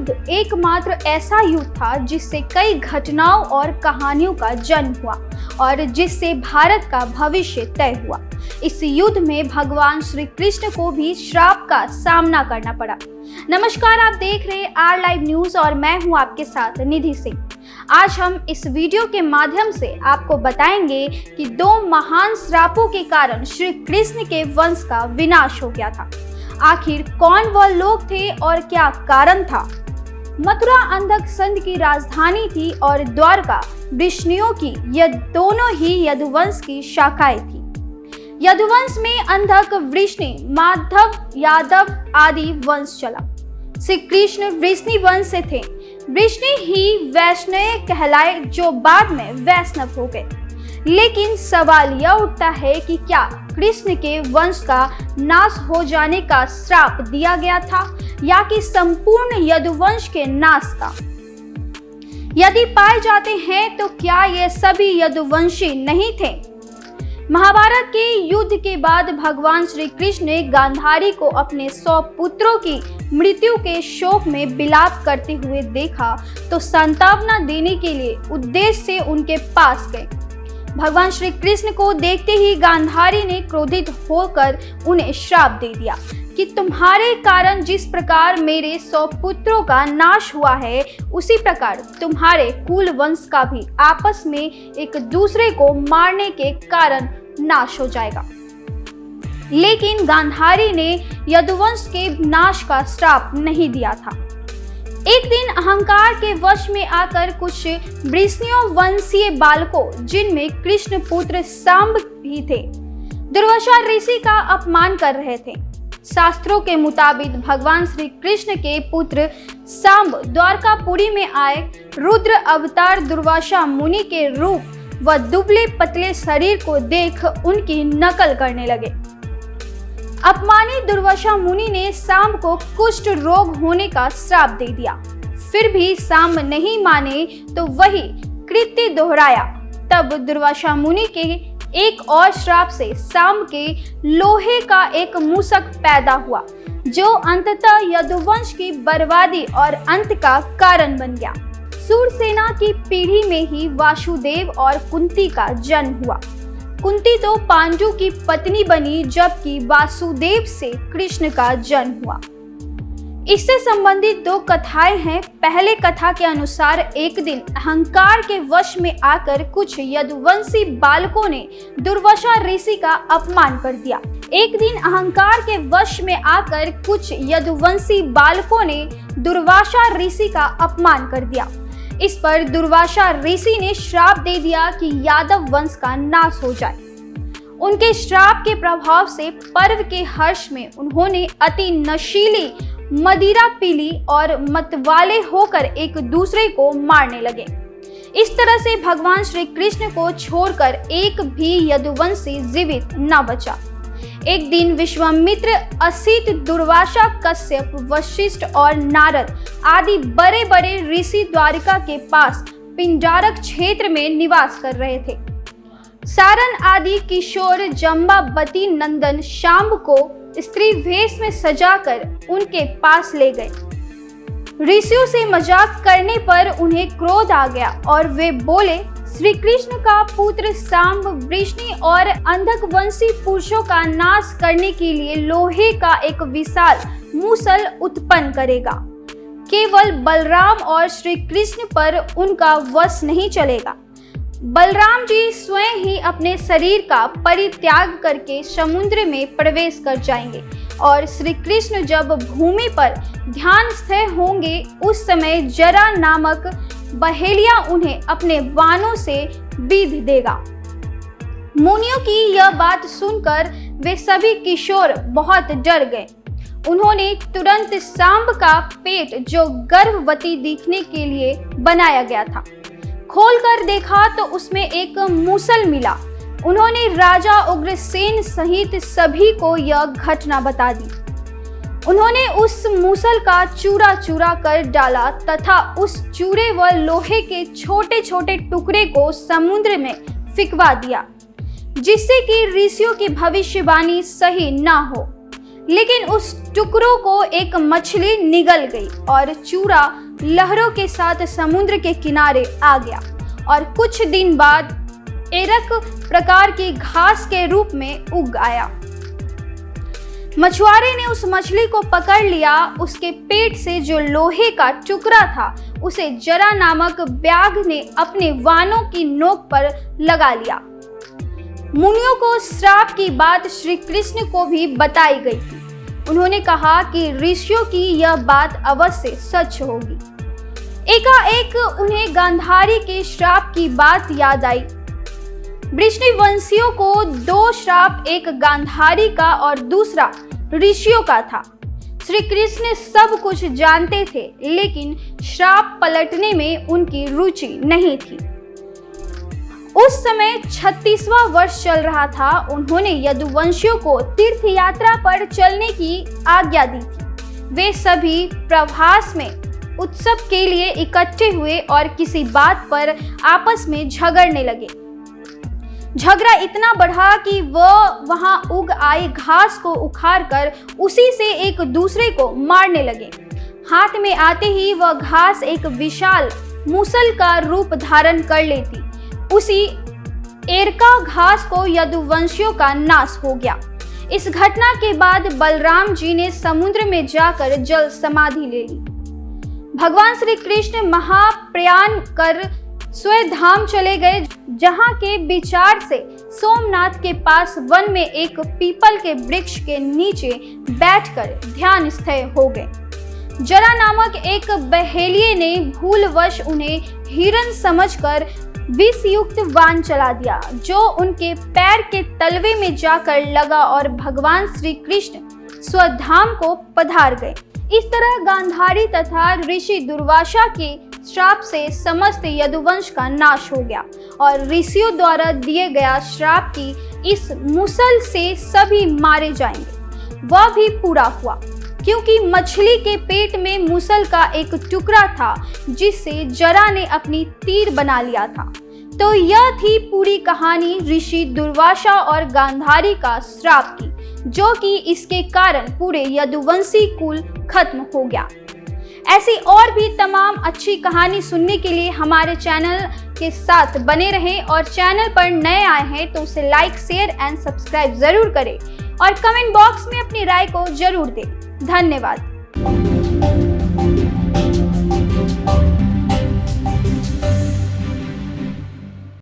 युद्ध एकमात्र ऐसा युद्ध था जिससे कई घटनाओं और कहानियों का जन्म हुआ और जिससे भारत का भविष्य तय हुआ। इस युद्ध में भगवान श्री कृष्ण को भी श्राप का सामना करना पड़ा। नमस्कार, आप देख रहे हैं आर लाइव न्यूज और मैं हूं आपके साथ निधि सिंह। आज हम इस वीडियो के माध्यम से आपको बताएंगे कि दो महान श्रापों के कारण श्री कृष्ण के वंश का विनाश हो गया था। आखिर कौन वह लोग थे और क्या कारण था? मथुरा अंधक संध की राजधानी थी और द्वारका वृष्णियों की। यह दोनों ही यदुवंश की शाखाएं थी। यदुवंश में अंधक, वृष्णि, माधव, यादव आदि वंश चला। श्री कृष्ण वृष्णि वंश से थे। वृष्णि ही वैष्णव कहलाए जो बाद में वैष्णव हो गए। लेकिन सवाल यह उठता है कि क्या कृष्ण के वंश का नाश हो जाने का श्राप दिया गया था या कि संपूर्ण यदुवंश के नाश का? यदि पाए जाते हैं तो क्या ये सभी यदुवंशी नहीं थे? महाभारत के युद्ध के बाद भगवान श्री कृष्ण ने गांधारी को अपने 100 पुत्रों की मृत्यु के शोक में विलाप करते हुए देखा तो सांत्वना देने के लिए उद्देश्य से उनके पास गए। भगवान श्री कृष्ण को देखते ही गांधारी ने क्रोधित होकर उन्हें श्राप दे दिया कि तुम्हारे कारण जिस प्रकार मेरे 100 पुत्रों का नाश हुआ है, उसी प्रकार तुम्हारे कुल वंश का भी आपस में एक दूसरे को मारने के कारण नाश हो जाएगा। लेकिन गांधारी ने यदुवंश के नाश का श्राप नहीं दिया था। एक दिन अहंकार के वश में आकर कुछ वृष्णियों वंशीय बालकों, जिनमें कृष्ण पुत्र सांब भी थे, दुर्वासा ऋषि का अपमान कर रहे थे। शास्त्रों के मुताबिक भगवान श्री कृष्ण के पुत्र सांब द्वारकापुरी में आए रुद्र अवतार दुर्वासा मुनि के रूप व दुबले पतले शरीर को देख उनकी नकल करने लगे। अपमानित दुर्वासा मुनि ने सांब को कुष्ठ रोग होने का श्राप दे दिया। फिर भी सांब नहीं माने तो वही कृत्य दोहराया। तब दुर्वासा मुनि के एक और श्राप से सांब के लोहे का एक मूषक पैदा हुआ जो अंततः यदुवंश की बर्बादी और अंत का कारण बन गया। सूरसेना की पीढ़ी में ही वासुदेव और कुंती का जन्म हुआ। कुंती तो पांडु की पत्नी बनी जबकि वासुदेव से कृष्ण का जन्म हुआ। इससे संबंधित दो कथाएं हैं। पहले कथा के अनुसार एक दिन अहंकार के वश में आकर कुछ यदुवंशी बालकों ने दुर्वासा ऋषि का अपमान कर दिया। एक दिन अहंकार के वश में आकर कुछ यदुवंशी बालकों ने दुर्वासा ऋषि का अपमान कर दिया। इस पर दुर्वासा ऋषि ने श्राप दे दिया कि यादव वंश का नाश हो जाए। उनके श्राप के प्रभाव से पर्व के हर्ष में उन्होंने अति नशीली मदिरा पीली और मतवाले होकर एक दूसरे को मारने लगे। इस तरह से भगवान श्री कृष्ण को छोड़कर एक भी यदुवंशी जीवित न बचा। एक दिन विश्वामित्र, असित, दुर्वासा, कश्यप, वशिष्ठ और नारद आदि बड़े बड़े ऋषि द्वारिका के पास पिंडारक क्षेत्र में निवास कर रहे थे। सारन आदि किशोर जम्बावती नंदन शांब को स्त्री वेश में सजाकर उनके पास ले गए। ऋषियों से मजाक करने पर उन्हें क्रोध आ गया और वे बोले, श्री कृष्ण का पुत्र सांब वृष्णि और अंधक वंशी पुरुषों का नाश करने के लिए लोहे का एक विशाल मूसल उत्पन्न करेगा। केवल बलराम और श्री कृष्ण पर उनका वश नहीं चलेगा। बलराम जी स्वयं ही अपने शरीर का परित्याग करके समुद्र में प्रवेश कर जाएंगे और श्री कृष्ण जब भूमि पर ध्यानस्थ होंगे उस समय जरा नामक बहेलिया उन्हें अपने बाणों से बीध देगा। मुनियों की यह बात सुनकर वे सभी किशोर बहुत डर गए। उन्होंने तुरंत सांब का पेट, जो गर्भवती दिखने के लिए बनाया गया था, खोलकर देखा तो उसमें एक मूसल मिला। उन्होंने राजा उग्रसेन सहित सभी को यह घटना बता दी। उन्होंने उस मूसल का चूरा चूरा कर डाला तथा उस चूरे व लोहे के छोटे छोटे टुकड़े को समुद्र में फिकवा दिया, जिससे कि ऋषियों की भविष्यवाणी सही न हो। लेकिन उस टुकड़ों को एक मछली निगल गई और चूरा लहरों के साथ समुद्र के किनारे आ गया और कुछ दिन बाद एरक प्रकार की घास के रूप में उग आया। मछुआरे ने उस मछली को पकड़ लिया। उसके पेट से जो लोहे का टुकड़ा था उसे जरा नामक व्याघ्र ने अपने वाणों की नोक पर लगा लिया। मुनियों को श्राप की बात श्री कृष्ण को भी बताई गई थी। उन्होंने कहा कि ऋषियों की यह बात अवश्य सच होगी। एकाएक उन्हें गांधारी के श्राप की बात याद आई। वृष्णिवंशियों को 2 श्राप, एक गांधारी का और दूसरा ऋषियों का था। श्री कृष्ण सब कुछ जानते थे, लेकिन श्राप पलटने में उनकी रुचि नहीं थी। उस समय 36वां वर्ष चल रहा था। उन्होंने यदुवंशियों को तीर्थ यात्रा पर चलने की आज्ञा दी थी। वे सभी प्रभास में उत्सव के लिए इकट्ठे हुए और किसी बात पर आपस में झगड़ने लगे। झगड़ा इतना बढ़ा कि वह वहां उग आई घास को उखाड़कर उसी से एक दूसरे को मारने लगे। हाथ में आते ही वह घास एक विशाल मूसल का रूप धारण कर लेती। उसी एरका घास को यदुवंशियों का नाश हो गया। इस घटना के बाद बलराम जी ने समुद्र में जाकर जल समाधि ले ली। भगवान श्री कृष्ण महाप्रयाण कर स्वयं धाम चले गए, जहां के विचार से सोमनाथ के पास वन में एक पीपल के वृक्ष के नीचे बैठकर ध्यान स्थिर हो गए। जरा नामक एक बहेलिये ने भूलवश उन्हें हिरण समझकर विषयुक्त बाण चला दिया, जो उनके पैर के तलवे में जाकर लगा और भगवान श्री कृष्ण स्वधाम को पधार गए। इस तरह गांधारी तथा ऋषि दुर्वासा के श्राप से समस्त यदुवंश का नाश हो गया और ऋषियों द्वारा दिए गया श्राप की इस मूसल से सभी मारे जाएंगे वह भी पूरा हुआ, क्योंकि मछली के पेट में मूसल का एक टुकड़ा था जिससे जरा ने अपनी तीर बना लिया था। तो यह थी पूरी कहानी ऋषि दुर्वासा और गांधारी का श्राप की, जो कि इसके कारण पूरे यदुवंशी कुल खत्म हो गया। ऐसी और भी तमाम अच्छी कहानी सुनने के लिए हमारे चैनल के साथ बने रहें और चैनल पर नए आए हैं तो उसे लाइक, शेयर एंड सब्सक्राइब जरूर करें और कमेंट बॉक्स में अपनी राय को जरूर दें। धन्यवाद।